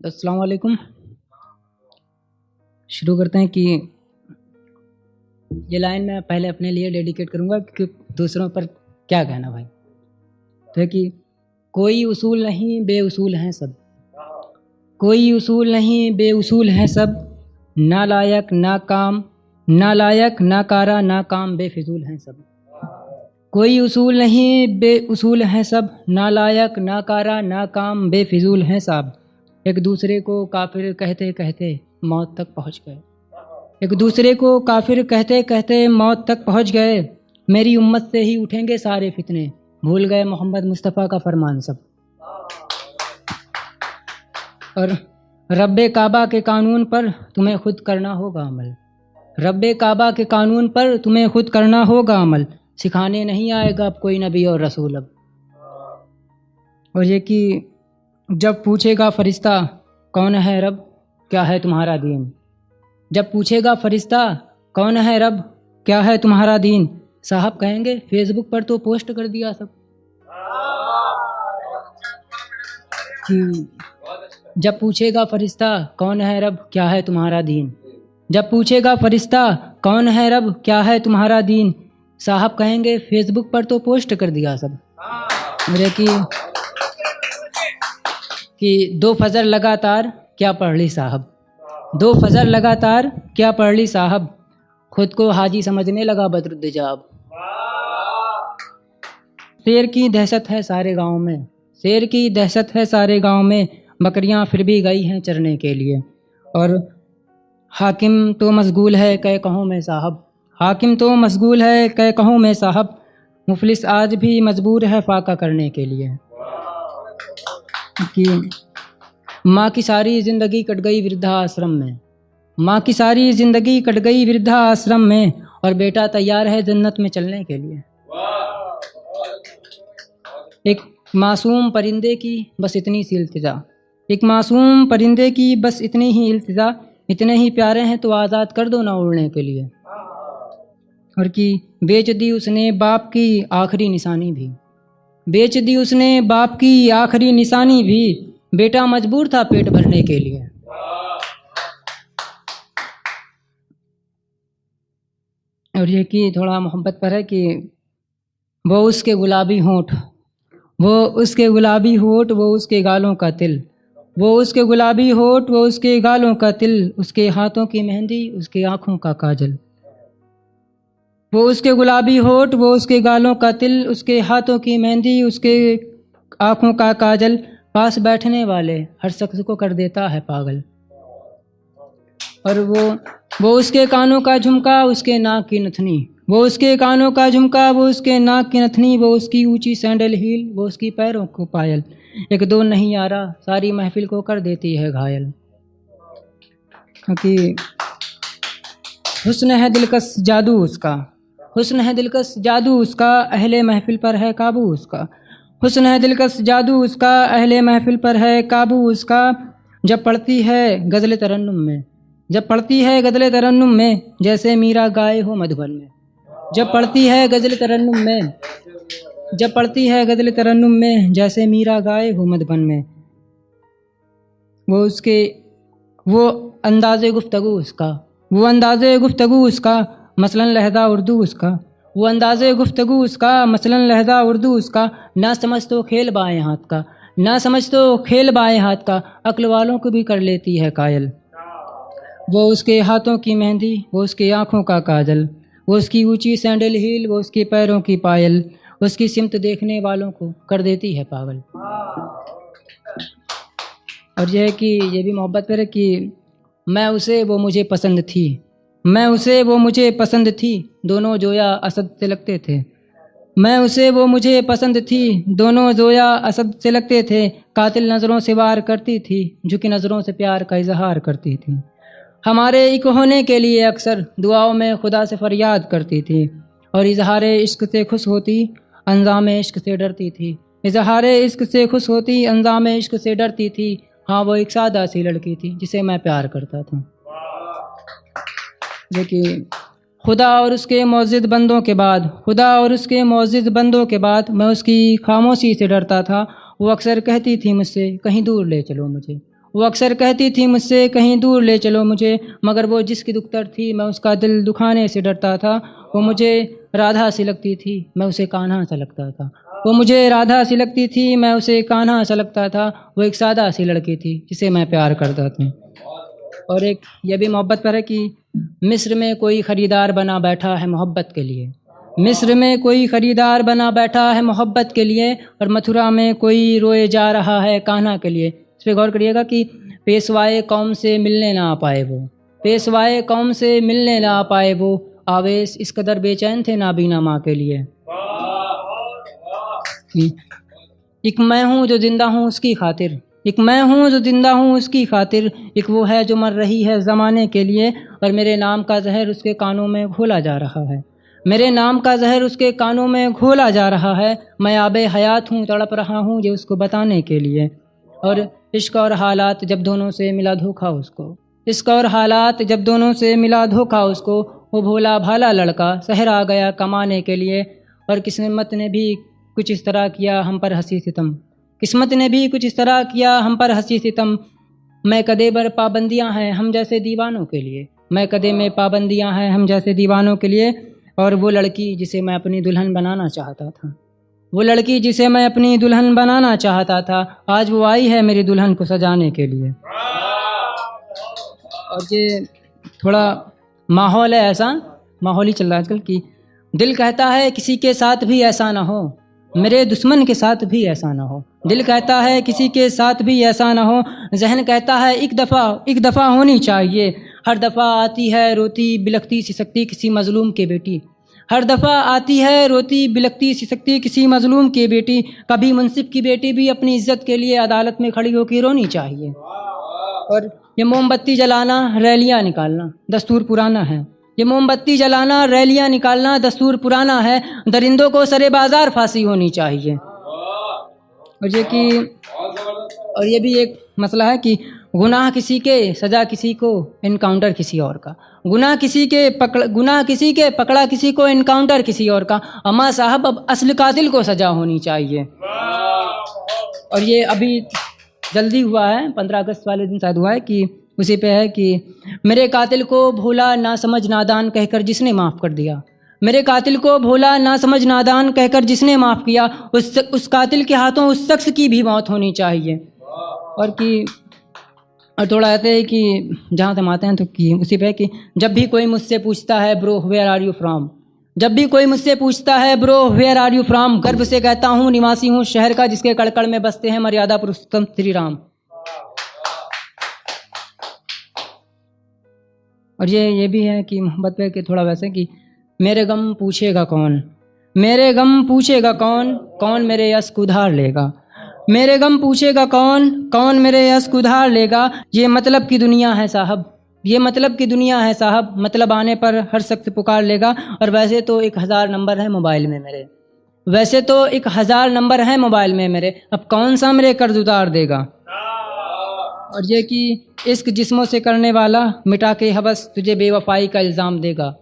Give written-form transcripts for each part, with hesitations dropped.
السلام علیکم. شروع کرتے ہیں کہ یہ لائن میں پہلے اپنے لیے ڈیڈیکیٹ کروں گا کہ دوسروں پر کیا کہنا بھائی. تو ہے کہ کوئی اصول نہیں بے اصول ہیں سب، کوئی اصول نہیں بے اصول ہیں سب، نالائق ناکام نالائق ناکارہ ناکام بے فضول ہیں سب. کوئی اصول نہیں بے اصول ہیں سب، نالائق ناکارہ ناکام بے فضول ہیں سب. ایک دوسرے کو کافر کہتے کہتے موت تک پہنچ گئے، ایک دوسرے کو کافر کہتے کہتے موت تک پہنچ گئے. میری امت سے ہی اٹھیں گے سارے فتنے، بھول گئے محمد مصطفیٰ کا فرمان سب. اور رب کعبہ کے قانون پر تمہیں خود کرنا ہوگا عمل، رب کعبہ کے قانون پر تمہیں خود کرنا ہوگا عمل. سکھانے نہیں آئے گا اب کوئی نبی اور رسول اب. اور یہ کہ جب پوچھے گا فرشتہ کون ہے رب کیا ہے تمہارا دین، جب پوچھے گا فرشتہ کون ہے رب کیا ہے تمہارا دین، صاحب کہیں گے فیس بک پر تو پوسٹ کر دیا سب. جب پوچھے گا فرشتہ کون ہے رب کیا ہے تمہارا دین، جب پوچھے گا فرشتہ کون ہے رب کیا ہے تمہارا دین، صاحب کہیں گے فیس بک پر تو پوسٹ کر دیا سب. میرے کہ دو فجر لگاتار کیا پڑھ لی صاحب، دو فجر لگاتار کیا پڑھ لی صاحب، خود کو حاجی سمجھنے لگا بدرالدجاب. شیر کی دہشت ہے سارے گاؤں میں، شیر کی دہشت ہے سارے گاؤں میں، بکریاں پھر بھی گئی ہیں چرنے کے لیے. اور حاکم تو مشغول ہے کہے کہوں میں صاحب، حاکم تو مشغول ہے کہے کہوں میں صاحب، مفلس آج بھی مجبور ہے فاقہ کرنے کے لیے. کہ ماں کی ساری زندگی کٹ گئی وردھا آشرم میں، ماں کی ساری زندگی کٹ گئی وردھا آشرم میں، اور بیٹا تیار ہے جنت میں چلنے کے لیے. ایک معصوم پرندے کی بس اتنی سی التجا، ایک معصوم پرندے کی بس اتنی ہی التجا، اتنے ہی پیارے ہیں تو آزاد کر دو نہ اڑنے کے لیے. اور کہ بیچ دی اس نے باپ کی آخری نشانی بھی، بیچ دی اس نے باپ کی آخری نشانی بھی، بیٹا مجبور تھا پیٹ بھرنے کے لیے. اور یہ کہ تھوڑا محبت پر ہے کہ وہ اس کے گلابی ہونٹ، وہ اس کے گلابی ہونٹ، وہ اس کے گالوں کا تل، وہ اس کے گلابی ہونٹ، وہ اس کے گالوں کا تل، اس کے ہاتھوں کی مہندی، اس کے آنکھوں کا کاجل. وہ اس کے گلابی ہونٹ، وہ اس کے گالوں کا تل، اس کے ہاتھوں کی مہندی، اس کے آنکھوں کا کاجل، پاس بیٹھنے والے ہر شخص کو کر دیتا ہے پاگل. اور وہ اس کے کانوں کا جھمکا، اس کے ناک کی نتھنی، وہ اس کے کانوں کا جھمکا، وہ اس کے ناک کی نتھنی، وہ اس کی اونچی سینڈل ہیل، وہ اس کی پیروں کو پائل، ایک دو نہیں آ رہا ساری محفل کو کر دیتی ہے گھائل. کیونکہ حسن ہے دلکش جادو اس کا، حسن ہے دلکش جادو اس کا، اہل محفل پر ہے قابو اس کا، حسن ہے دلکش جادو اس کا، اہل محفل پر ہے قابو اس کا. جب پڑھتی ہے غزل ترنم میں، جب پڑھتی ہے غزل ترنم میں، جیسے میرا گائے ہو مدھبن میں، جب پڑھتی ہے غزل ترنم میں، جب پڑھتی ہے غزل ترنم میں، جیسے میرا گائے ہو مدھبن میں. وہ انداز گفتگو اس کا، وہ انداز گفتگو اس کا، مثلاً لہجہ اردو اس کا، وہ انداز گفتگو اس کا، مثلاً لہجہ اردو اس کا. نہ سمجھ تو کھیل بائیں ہاتھ کا، نہ سمجھ تو کھیل بائیں ہاتھ کا، عقل والوں کو بھی کر لیتی ہے قائل. وہ اس کے ہاتھوں کی مہندی، وہ اس کی آنکھوں کا کاجل، وہ اس کی اونچی سینڈل ہیل، وہ اس کے پیروں کی پائل، اس کی سمت دیکھنے والوں کو کر دیتی ہے پاگل. اور یہ ہے کہ یہ بھی محبت پر ہے کہ میں اسے وہ مجھے پسند تھی، میں اسے وہ مجھے پسند تھی، دونوں جویا اسد سے لگتے تھے، میں اسے وہ مجھے پسند تھی، دونوں جویا اسد سے لگتے تھے. قاتل نظروں سے وار کرتی تھی، جھکی نظروں سے پیار کا اظہار کرتی تھی، ہمارے ایک ہونے کے لیے اکثر دعاؤں میں خدا سے فریاد کرتی تھی، اور اظہار عشق سے خوش ہوتی انجام عشق سے ڈرتی تھی، اظہار عشق سے خوش ہوتی انجام عشق سے ڈرتی تھی. ہاں وہ ایک سادہ سی لڑکی تھی جسے میں پیار کرتا تھا. لیکن خدا اور اس کے معزز بندوں کے بعد، خدا اور اس کے معزز بندوں کے بعد میں اس کی خاموشی سے ڈرتا تھا. وہ اکثر کہتی تھی مجھ سے کہیں دور لے چلو مجھے، وہ اکثر کہتی تھی مجھ سے کہیں دور لے چلو مجھے، مگر وہ جس کی دختر تھی میں اس کا دل دکھانے سے ڈرتا تھا۔ وہ مجھے رادھا سی لگتی تھی، میں اسے کانہا سا لگتا تھا۔ وہ مجھے رادھا سی لگتی تھی، میں اسے کانہا سا لگتا تھا۔ وہ ایک سادہ سی لڑکی تھی جسے میں پیار کرتا تھا۔ اور ایک یہ بھی محبت پر ہے کہ مصر میں کوئی خریدار بنا بیٹھا ہے محبت کے لیے، مصر میں کوئی خریدار بنا بیٹھا ہے محبت کے لیے، اور متھرا میں کوئی روئے جا رہا ہے کانہا کے لیے۔ اس پہ غور کریے گا کہ پیشوائے قوم سے ملنے نہ آ پائے وہ، پیشوائے قوم سے ملنے نہ آ پائے وہ، آویس اس قدر بے چین تھے نابینا ماں کے لیے۔ ایک میں ہوں جو زندہ ہوں اس کی خاطر، ایک میں ہوں جو زندہ ہوں اس کی خاطر، ایک وہ ہے جو مر رہی ہے زمانے کے لیے، اور میرے نام کا زہر اس کے کانوں میں گھولا جا رہا ہے، میرے نام کا زہر اس کے کانوں میں گھولا جا رہا ہے۔ میں آب حیات ہوں، تڑپ رہا ہوں یہ اس کو بتانے کے لیے۔ اور عشق اور حالات جب دونوں سے ملا دھوکا اس کو، عشق اور حالات جب دونوں سے ملا دھوکا اس کو، وہ بھولا بھالا لڑکا شہر آ گیا کمانے کے لیے، اور قسمت نے بھی کچھ اس طرح کیا ہم پر ہنسی ستم، قسمت نے بھی کچھ اس طرح کیا ہم پر ہنسی ستم۔ میں کدے بر پابندیاں ہیں ہم جیسے دیوانوں کے لیے، میں کدے میں پابندیاں ہیں ہم جیسے دیوانوں کے لیے، اور وہ لڑکی جسے میں اپنی دلہن بنانا چاہتا تھا، وہ لڑکی جسے میں اپنی دلہن بنانا چاہتا تھا، آج وہ آئی ہے میری دلہن کو سجانے کے لیے۔ اور یہ تھوڑا ماحول ہے ایسا، ماحول ہی چل رہا ہے آج کل کی، دل کہتا ہے کسی کے ساتھ بھی ایسا نہ ہو، میرے دشمن کے ساتھ بھی ایسا نہ ہو، دل کہتا ہے کسی کے ساتھ بھی ایسا نہ ہو، ذہن کہتا ہے ایک دفعہ ہونی چاہیے، ہر دفعہ آتی ہے روتی بلکتی سسکتی کسی مظلوم کی بیٹی، ہر دفعہ آتی ہے روتی بلکتی سسکتی کسی مظلوم کی بیٹی، کبھی منصف کی بیٹی بھی اپنی عزت کے لیے عدالت میں کھڑی ہو کے رونی چاہیے۔ اور یہ موم بتی جلانا ریلیاں نکالنا دستور پرانا ہے، یہ موم بتی جلانا ریلیاں نکالنا دستور پرانا ہے، درندوں کو سرے بازار پھانسی ہونی چاہیے۔ اور یہ بھی ایک مسئلہ ہے کہ گناہ کسی کے سزا کسی کو انکاؤنٹر کسی اور کا، گناہ کسی کے پکڑا کسی کو انکاؤنٹر کسی اور کا، اما صاحب اب اصل قاتل کو سزا ہونی چاہیے۔ اور یہ ابھی جلدی ہوا ہے، 15 اگست والے دن شاید ہوا ہے، کہ اسی پہ ہے کہ میرے قاتل کو بھولا نہ سمجھ نادان کہہ کر جس نے معاف کر دیا، میرے قاتل کو بھولا نہ سمجھ نادان کہہ کر جس نے معاف کیا، اس قاتل کے ہاتھوں اس شخص کی بھی موت ہونی چاہیے۔ اور تھوڑا ایسے ہے کہ جہاں تم آتے ہیں تو کہ اسی پہ کہ جب بھی کوئی مجھ سے پوچھتا ہے برو ویئر آر یو فرام، جب بھی کوئی مجھ سے پوچھتا ہے برو ویئر آر یو فرام، گرو سے کہتا ہوں نواسی ہوں شہر کا جس کے کڑکڑ میں بستے ہیں مریادہ پرشوتم شری رام۔ اور یہ بھی ہے کہ محبت پہ کہ تھوڑا ویسے کہ میرے غم پوچھے گا کون، میرے غم پوچھے گا کون، کون میرے یس کو ادھار لے گا، میرے غم پوچھے گا کون، کون میرے یس کو ادھار لے گا۔ یہ مطلب کی دنیا ہے صاحب، یہ مطلب کی دنیا ہے صاحب، مطلب آنے پر ہر شخص پکار لے گا۔ اور ویسے تو 1000 نمبر ہے موبائل میں میرے، ویسے تو 1000 نمبر ہے موبائل میں میرے، اب کون سا میرے قرض اتار دے گا۔ اور یہ کہ عشق جسموں سے کرنے والا مٹا کے ہوس تجھے بے وفائی کا الزام دے گا،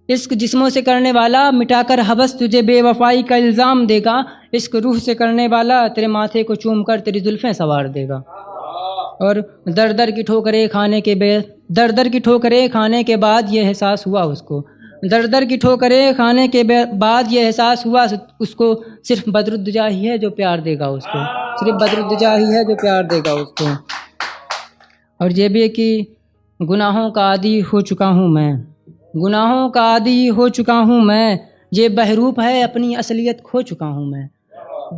عشق جسموں سے کرنے والا مٹا کر ہوس تجھے بے وفائی کا الزام دے گا، عشق روح سے کرنے والا تیرے ماتھے کو چوم کر تیری زلفیں سوار دے گا۔ اور در در کی ٹھوکریں کھانے کے بعد یہ احساس ہوا اس کو، در در کی ٹھوکریں کھانے کے بعد یہ احساس ہوا اس کو، صرف بدرالدجا ہی ہے جو پیار دے گا اس کو، صرف بدرالدجا ہی ہے جو پیار دے گا اس کو۔ اور یہ بھی ہے کہ گناہوں کا عادی ہو چکا ہوں میں، گناہوں کا عادی ہو چکا ہوں میں، یہ بہروپ ہے اپنی اصلیت کھو چکا ہوں میں،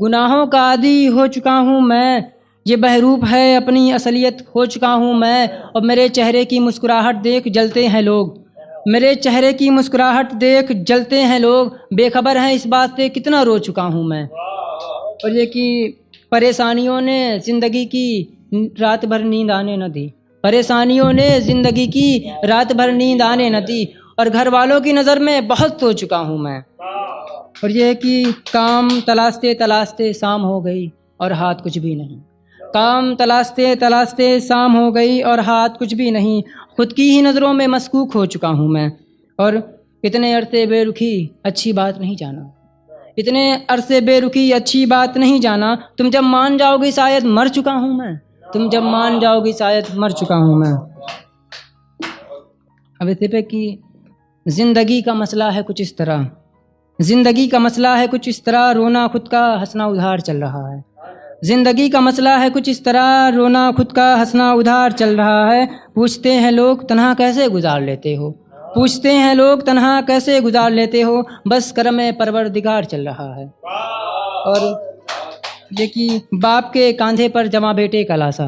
گناہوں کا عادی ہو چکا ہوں میں، یہ بہروپ ہے اپنی اصلیت کھو چکا ہوں میں۔ اور میرے چہرے کی مسکراہٹ دیکھ جلتے ہیں لوگ، میرے چہرے کی مسکراہٹ دیکھ جلتے ہیں لوگ، بے خبر ہیں اس بات سے کتنا رو چکا ہوں میں۔ اور یہ کہ پریشانیوں نے زندگی کی رات بھر نیند آنے نہ دی، پریشانیوں نے زندگی کی رات بھر نیند آنے نہ دی، اور گھر والوں کی نظر میں بہت سو چکا ہوں میں۔ اور یہ کہ کام تلاشتے تلاشتے شام ہو گئی اور ہاتھ کچھ بھی نہیں، کام تلاشتے تلاشتے شام ہو گئی اور ہاتھ کچھ بھی نہیں، خود کی ہی نظروں میں مسکوک ہو چکا ہوں میں۔ اور اتنے عرصے بے رخی اچھی بات نہیں جانا، اتنے عرصے بے رخی اچھی بات نہیں جانا، تم جب مان جاؤ گے شاید مر چکا ہوں میں، تم جب مان جاؤ گی شاید مر چکا ہوں میں. اب اس پہ کہ زندگی کا مسئلہ ہے کچھ اس طرح، زندگی کا مسئلہ ہے کچھ اس طرح، رونا خود کا ہنسنا ادھار چل رہا ہے. زندگی کا مسئلہ ہے کچھ اس طرح، رونا خود کا ہنسنا ادھار چل رہا ہے. پوچھتے ہیں لوگ تنہا کیسے گزار لیتے ہو، پوچھتے ہیں لوگ تنہا کیسے گزار لیتے ہو، بس کرم پروردگار چل رہا ہے. اور یہ کہ باپ کے کاندھے پر جمع بیٹے کا لاسا،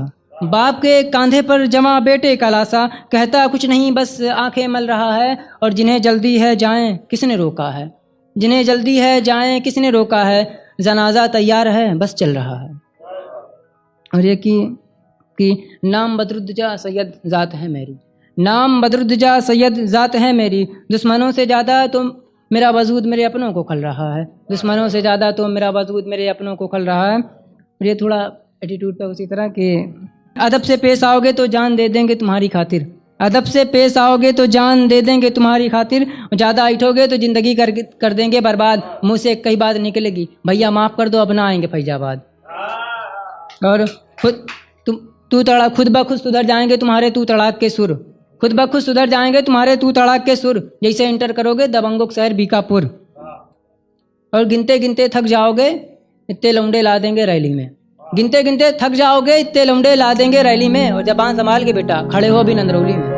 باپ کے کاندھے پر جمع بیٹے کا لاسا، کہتا کچھ نہیں بس آنکھیں مل رہا ہے. اور جنہیں جلدی ہے جائیں کس نے روکا ہے، جنہیں جلدی ہے جائیں کس نے روکا ہے، جنازہ تیار ہے بس چل رہا ہے. اور یہ کہ نام بدرالدجا سید ذات ہے میری، نام بدرالدجا سید ذات ہے میری، دشمنوں سے زیادہ تو میرا وجود میرے اپنوں کو کھل رہا ہے، دشمنوں سے زیادہ تو میرا وجود میرے اپنوں کو کھل رہا ہے. اور یہ تھوڑا ایٹیٹیوڈ پہ اسی طرح کہ ادب سے پیش آؤ گے تو جان دے دیں گے تمہاری خاطر، ادب سے پیش آؤ گے تو جان دے دیں گے تمہاری خاطر، زیادہ اٹھو گے تو زندگی کر دیں گے برباد. منہ سے کئی بات نکلے گی بھیا معاف کر دو اب نہ آئیں گے فیض آباد. اور خود بخود سدھر جائیں گے تمہارے تو تڑاک کے سر، خود بخود سدھر جائیں گے تمہارے تو تڑاک کے سر، جیسے انٹر کرو گے دبنگوں شہر بیکاپور. اور گنتے گنتے تھک جاؤ گے اتنے لونڈے لا دیں گے ریلی میں، گنتے گنتے تھک جاؤ گے اتنے لونڈے لا دیں گے ریلی میں. اور زبان سنبھال کے بیٹا کھڑے ہو بھی نندرولی میں.